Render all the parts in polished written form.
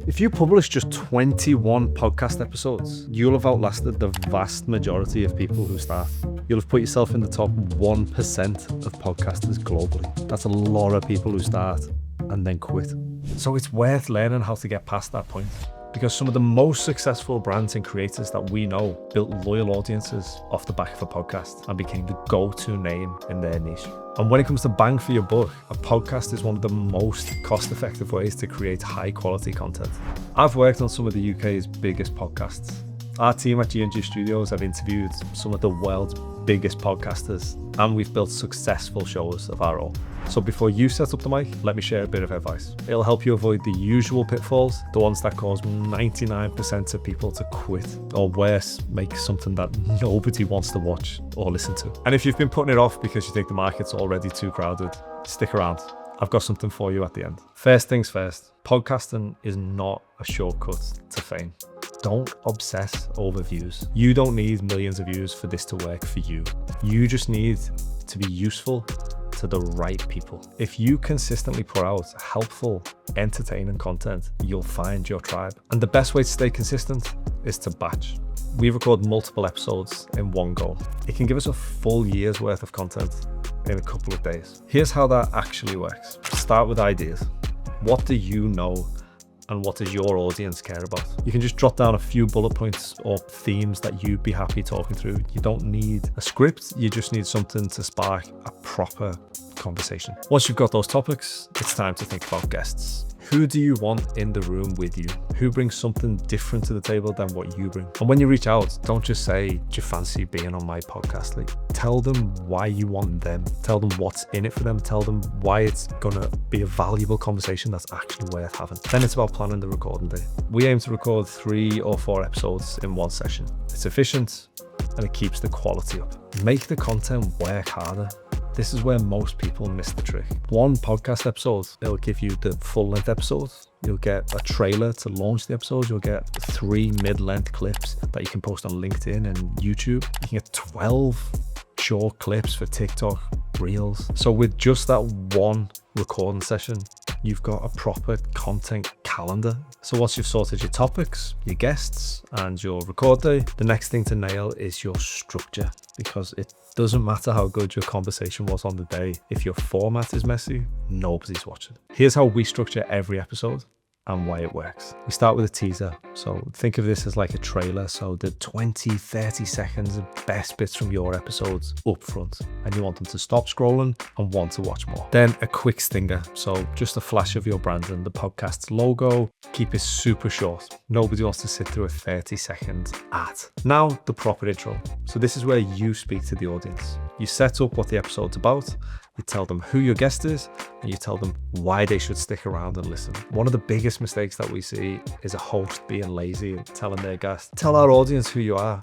If you publish just 21 podcast episodes, you'll have outlasted the vast majority of people who start. You'll have put yourself in the top 1% of podcasters globally. That's a lot of people who start and then quit. So it's worth learning how to get past that point, because some of the most successful brands and creators that we know built loyal audiences off the back of a podcast and became the go-to name in their niche. And when it comes to bang for your buck, a podcast is one of the most cost-effective ways to create high-quality content. I've worked on some of the UK's biggest podcasts. Our team at GNG Studios have interviewed some of the world's biggest podcasters, and we've built successful shows of our own. So before you set up the mic, let me share a bit of advice. It'll help you avoid the usual pitfalls, the ones that cause 99% of people to quit, or worse, make something that nobody wants to watch or listen to. And if you've been putting it off because you think the market's already too crowded, stick around. I've got something for you at the end. First things first, podcasting is not a shortcut to fame. Don't obsess over views. You don't need millions of views for this to work for you. You just need to be useful to the right people. If you consistently put out helpful, entertaining content, you'll find your tribe. And the best way to stay consistent is to batch. We record multiple episodes in one go. It can give us a full year's worth of content in a couple of days. Here's how that actually works. Start with ideas. What do you know? And what does your audience care about? You can just jot down a few bullet points or themes that you'd be happy talking through. You don't need a script, you just need something to spark a proper conversation. Once you've got those topics, it's time to think about guests. Who do you want in the room with you? Who brings something different to the table than what you bring? And when you reach out, don't just say, do you fancy being on my podcast? Like, tell them why you want them. Tell them what's in it for them. Tell them why it's gonna be a valuable conversation that's actually worth having. Then it's about planning the recording day. We aim to record 3 or 4 episodes in one session. It's efficient and it keeps the quality up. Make the content work harder. This is where most people miss the trick. One podcast episode, it'll give you the full-length episodes. You'll get a trailer to launch the episodes. You'll get 3 mid-length clips that you can post on LinkedIn and YouTube. You can get 12 short clips for TikTok, Reels. So with just that one recording session, you've got a proper content calendar. So once you've sorted your topics, your guests, and your record day, the next thing to nail is your structure, because it doesn't matter how good your conversation was on the day. If your format is messy, nobody's watching. Here's how we structure every episode and why it works. We start with a teaser. So think of this as like a trailer. So the 20-30 seconds of best bits from your episodes up front, and you want them to stop scrolling and want to watch more. Then a quick stinger. So just a flash of your branding, the podcast's logo. Keep it super short. Nobody wants to sit through a 30-second ad. Now the proper intro. So this is where you speak to the audience. You set up what the episode's about. You tell them who your guest is, and you tell them why they should stick around and listen. One of the biggest mistakes that we see is a host being lazy and telling their guest, tell our audience who you are.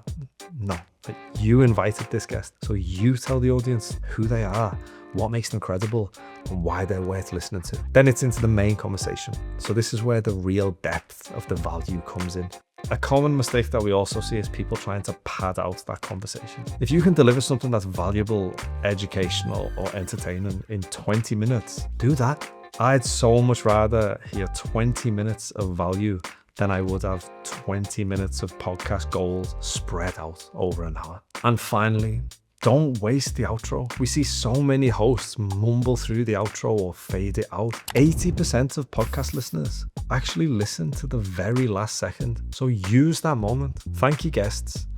No, but you invited this guest, so you tell the audience who they are, what makes them credible, and why they're worth listening to. Then it's into the main conversation. So this is where the real depth of the value comes in. A common mistake that we also see is people trying to pad out that conversation. If you can deliver something that's valuable, educational, or entertaining in 20 minutes, do that. I'd so much rather hear 20 minutes of value than I would have 20 minutes of podcast gold spread out over an hour. And finally, don't waste the outro. We see so many hosts mumble through the outro or fade it out. 80% of podcast listeners actually listen to the very last second. So use that moment. Thank your guests.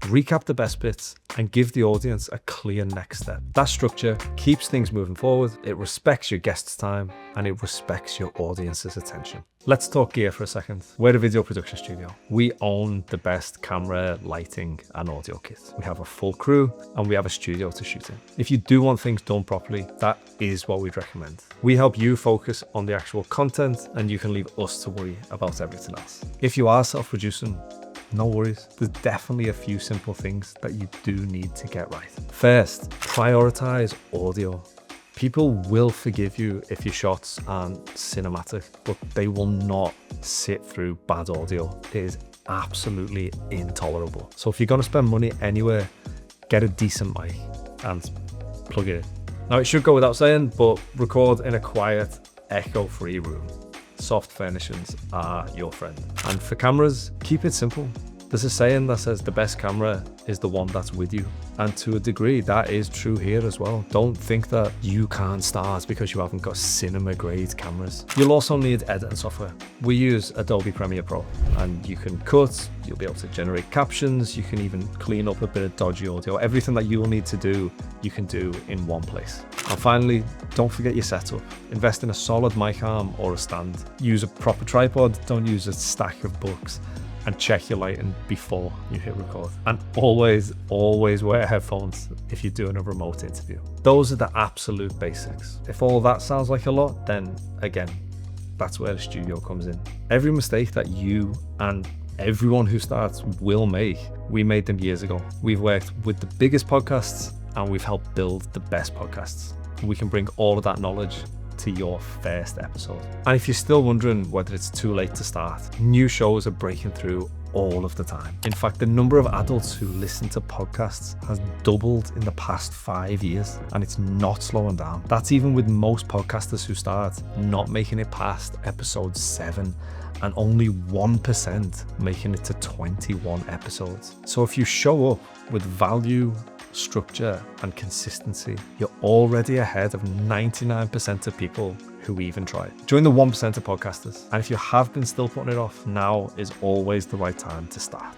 Recap the best bits and give the audience a clear next step. That structure keeps things moving forward. It respects your guest's time and it respects your audience's attention. Let's talk gear for a second. We're a video production studio. We own the best camera, lighting, and audio kit. We have a full crew and we have a studio to shoot in. If you do want things done properly, that is what we'd recommend. We help you focus on the actual content and you can leave us to worry about everything else. If you are self-producing, no worries. There's definitely a few simple things that you do need to get right. First, prioritize audio. People will forgive you if your shots aren't cinematic, but they will not sit through bad audio. It is absolutely intolerable. So if you're going to spend money anywhere, get a decent mic and plug it in. Now, it should go without saying, but record in a quiet, echo-free room. soft furnishings are your friend. And for cameras, keep it simple. There's a saying that says the best camera is the one that's with you. And to a degree, that is true here as well. Don't think that you can't start because you haven't got cinema grade cameras. You'll also need editing software. We use Adobe Premiere Pro, and you can cut, you'll be able to generate captions, you can even clean up a bit of dodgy audio. Everything that you will need to do, you can do in one place. And finally, don't forget your setup. Invest in a solid mic arm or a stand. Use a proper tripod, don't use a stack of books. And check your lighting before you hit record. And always wear headphones if you're doing a remote interview. Those are the absolute basics. If all that sounds like a lot, then again, that's where the studio comes in. Every mistake that you and everyone who starts will make, we made them years ago. We've worked with the biggest podcasts and we've helped build the best podcasts. We can bring all of that knowledge to your first episode. And if you're still wondering whether it's too late to start, new shows are breaking through all of the time. In fact, the number of adults who listen to podcasts has doubled in the past 5 years, and it's not slowing down. That's even with most podcasters who start not making it past episode 7 and only 1% making it to 21 episodes. So if you show up with value, structure and consistency, you're already ahead of 99% of people who even try. Join the 1% of podcasters. And if you have been still putting it off, now is always the right time to start.